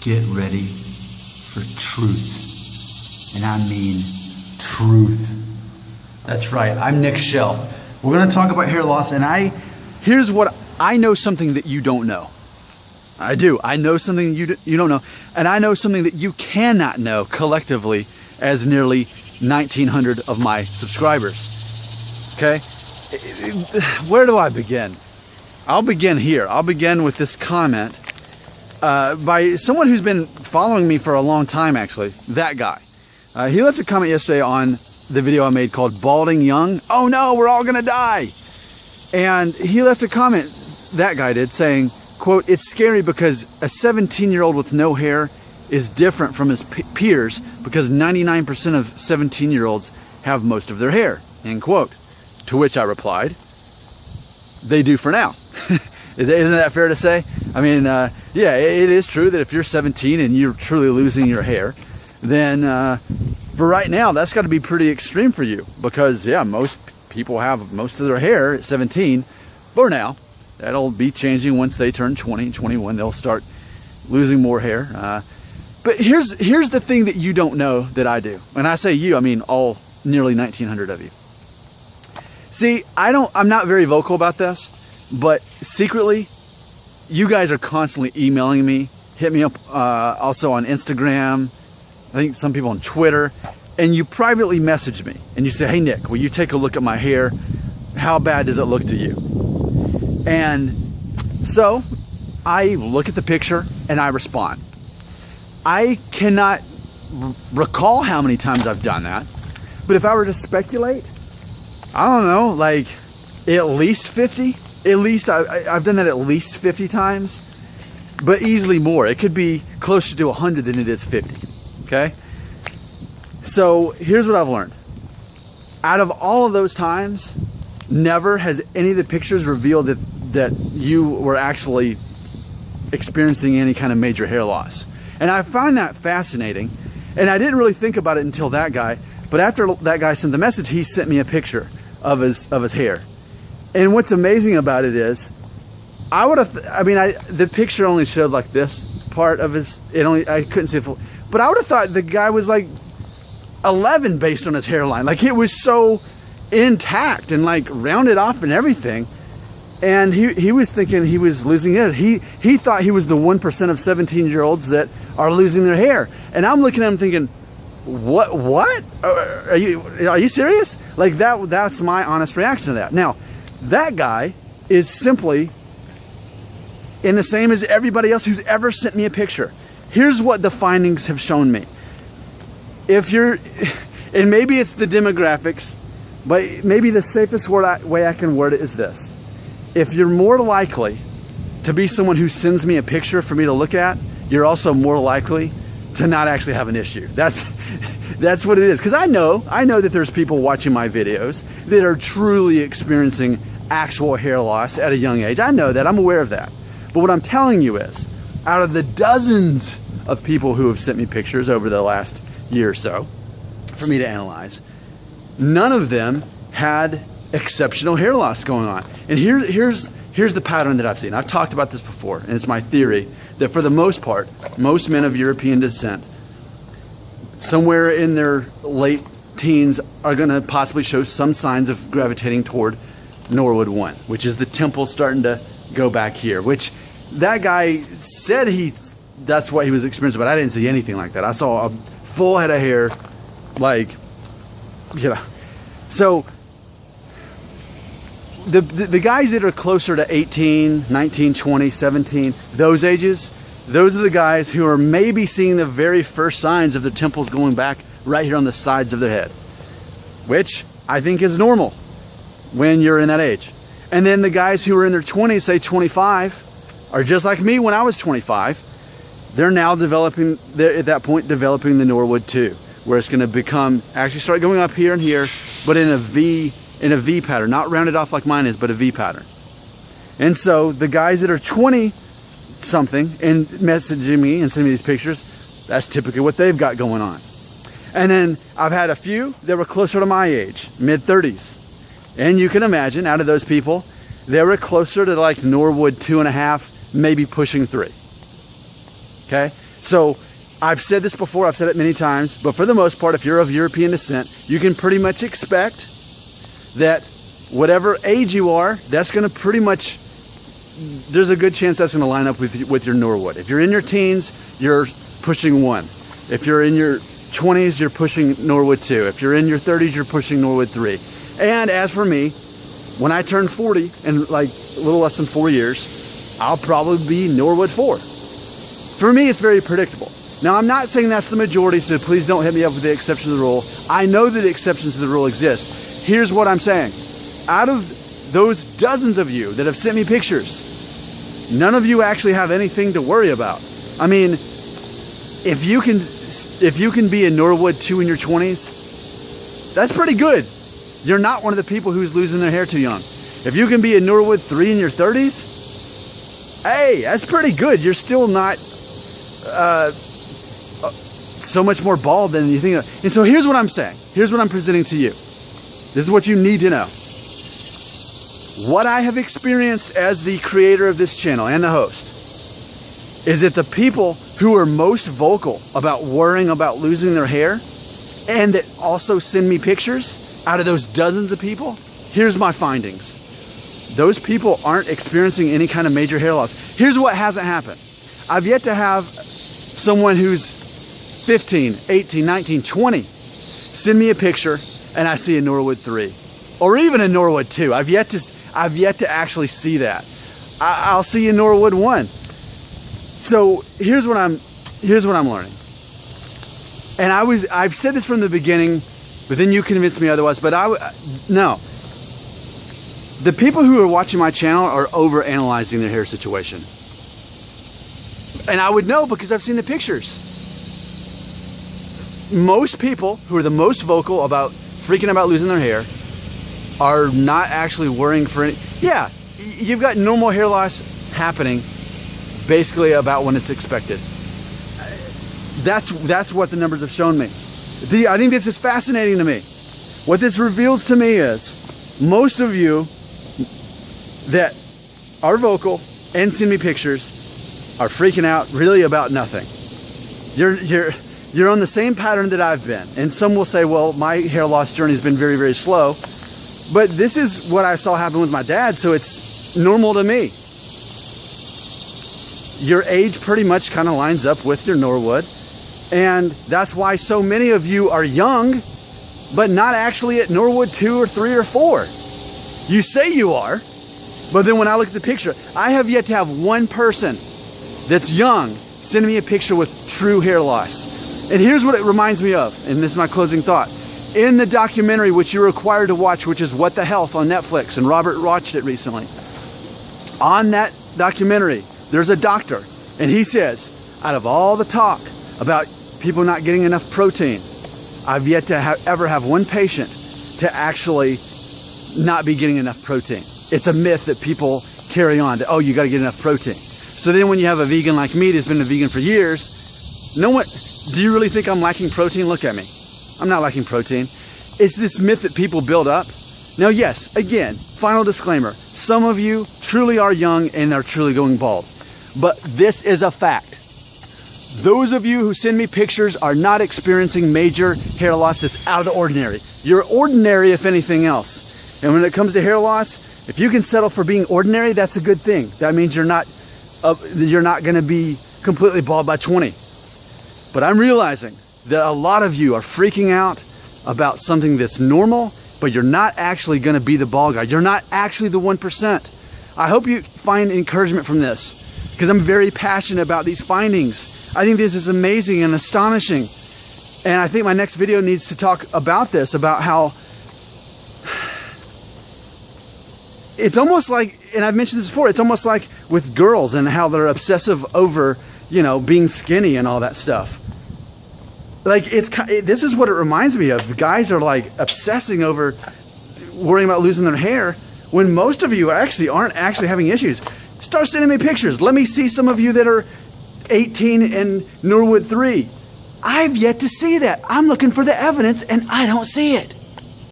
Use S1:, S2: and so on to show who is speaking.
S1: get ready for truth. And I mean truth. That's right, I'm Nick Shell. We're gonna talk about hair loss, and here's what I know, something that you don't know. I do, I know something you don't know, and I know something that you cannot know collectively as nearly 1,900 of my subscribers, okay? Where do I begin? I'll begin here. I'll begin with this comment by someone who's been following me for a long time, actually, that guy. He left a comment yesterday on the video I made called Balding Young. Oh no, we're all gonna die. And he left a comment, that guy did, saying, quote, "It's scary because a 17-year-old with no hair is different from his peers because 99% of 17-year-olds have most of their hair," end quote. To which I replied, they do for now. Isn't that fair to say? I mean, yeah, it is true that if you're 17 and you're truly losing your hair, then for right now, that's got to be pretty extreme for you because, yeah, most people have most of their hair at 17 for now. That'll be changing once they turn 20, 21. They'll start losing more hair. But here's the thing that you don't know that I do. When I say you, I mean all nearly 1,900 of you. See, I'm not very vocal about this, but secretly, you guys are constantly emailing me. Hit me up also on Instagram. I think some people on Twitter. And you privately message me. And you say, "Hey, Nick, will you take a look at my hair? How bad does it look to you?" And so I look at the picture and I respond. I cannot recall how many times I've done that. But if I were to speculate, I don't know, like at least 50. At least I've done that at least 50 times, but easily more. It could be closer to 100 than it is 50, okay? So here's what I've learned. Out of all of those times, never has any of the pictures revealed that you were actually experiencing any kind of major hair loss. And I find that fascinating. And I didn't really think about it until that guy, but after that guy sent the message, he sent me a picture of his hair. And what's amazing about it is, the picture only showed like this part of I couldn't see it full, but I would have thought the guy was like 11 based on his hairline. Like it was so intact and like rounded off and everything. And he was thinking he was losing it. He thought he was the 1% of 17-year-olds that are losing their hair. And I'm looking at him thinking, what? Are you serious? Like that's my honest reaction to that. Now, that guy is simply in the same as everybody else who's ever sent me a picture. Here's what the findings have shown me. And maybe it's the demographics, but maybe the safest way I can word it is this. If you're more likely to be someone who sends me a picture for me to look at, you're also more likely to not actually have an issue. That's what it is. Because I know that there's people watching my videos that are truly experiencing actual hair loss at a young age. I know that. I'm aware of that. But what I'm telling you is, out of the dozens of people who have sent me pictures over the last year or so for me to analyze, none of them had exceptional hair loss going on. And here's the pattern that I've seen. I've talked about this before, and it's my theory that for the most part, most men of European descent, somewhere in their late teens, are going to possibly show some signs of gravitating toward Norwood 1, which is the temple starting to go back here, which that guy said that's what he was experiencing, but I didn't see anything like that. I saw a full head of hair, like, So the guys that are closer to 18, 19, 20, 17, those ages, those are the guys who are maybe seeing the very first signs of their temples going back right here on the sides of their head, which I think is normal when you're in that age. And then the guys who are in their 20s, say 25, are just like me when I was 25. They're now at that point developing the Norwood 2, where it's going to actually start going up here and here, but in a V pattern, not rounded off like mine is, but a V pattern. And so the guys that are 20 something and messaging me and sending me these pictures, that's typically what they've got going on. And then I've had a few that were closer to my age, mid-30s. And you can imagine, out of those people, they were closer to like Norwood 2.5, maybe pushing 3. Okay? So I've said this before, I've said it many times, but for the most part, if you're of European descent, you can pretty much expect that whatever age you are, that's going to pretty much, there's a good chance that's going to line up with your Norwood. If you're in your teens, you're pushing 1. If you're in your 20s, you're pushing Norwood 2. If you're in your 30s, you're pushing Norwood 3. And as for me, when I turn 40 in like a little less than 4 years, I'll probably be Norwood 4. For me, it's very predictable. Now, I'm not saying that's the majority, so please don't hit me up with the exception to the rule. I know that exceptions to the rule exist. Here's what I'm saying. Out of those dozens of you that have sent me pictures, none of you actually have anything to worry about. I mean, if you can be a Norwood 2 in your 20s, that's pretty good. You're not one of the people who's losing their hair too young. If you can be a Norwood 3 in your 30s, hey, that's pretty good. You're still not so much more bald than you think. And so here's what I'm saying. Here's what I'm presenting to you. This is what you need to know. What I have experienced as the creator of this channel and the host is that the people who are most vocal about worrying about losing their hair and that also send me pictures, out of those dozens of people, here's my findings. Those people aren't experiencing any kind of major hair loss. Here's what hasn't happened. I've yet to have someone who's 15, 18, 19, 20 send me a picture and I see a Norwood 3 or even a Norwood 2. I've yet to actually see that. I'll see a Norwood 1. So here's what I'm learning. And I've said this from the beginning, but then you convinced me otherwise. But no. The people who are watching my channel are over analyzing their hair situation. And I would know because I've seen the pictures. Most people who are the most vocal about freaking about losing their hair are not actually worrying for any. Yeah, you've got normal hair loss happening basically about when it's expected. That's what the numbers have shown me. I think this is fascinating to me. What this reveals to me is most of you that are vocal and send me pictures are freaking out really about nothing. You're on the same pattern that I've been. And some will say, well, my hair loss journey has been very, very slow. But this is what I saw happen with my dad, so it's normal to me. Your age pretty much kind of lines up with your Norwood. And that's why so many of you are young, but not actually at Norwood 2 or 3 or 4. You say you are, but then when I look at the picture, I have yet to have one person that's young sending me a picture with true hair loss. And here's what it reminds me of, and this is my closing thought. In the documentary, which you're required to watch, which is What the Health on Netflix, and Robert watched it recently. On that documentary, there's a doctor, and he says, out of all the talk about people not getting enough protein, I've yet to ever have one patient to actually not be getting enough protein. It's a myth that people carry on to, oh, you got to get enough protein. So then when you have a vegan like me that's been a vegan for years, no one, do you really think I'm lacking protein? Look at me. I'm not lacking protein. It's this myth that people build up. Now, yes, again, final disclaimer. Some of you truly are young and are truly going bald. But this is a fact. Those of you who send me pictures are not experiencing major hair loss that's out of the ordinary. You're ordinary, if anything else. And when it comes to hair loss, if you can settle for being ordinary, that's a good thing. That means you're not going to be completely bald by 20. But I'm realizing that a lot of you are freaking out about something that's normal, but you're not actually going to be the bald guy. You're not actually the 1%. I hope you find encouragement from this, because I'm very passionate about these findings. I think this is amazing and astonishing. And I think my next video needs to talk about this, about how it's almost like, and I've mentioned this before, it's almost like with girls and how they're obsessive over, you know, being skinny and all that stuff. Like, this is what it reminds me of. Guys are like obsessing over worrying about losing their hair when most of you actually aren't actually having issues. Start sending me pictures. Let me see some of you that are 18 and Norwood 3. I've yet to see that. I'm looking for the evidence and I don't see it.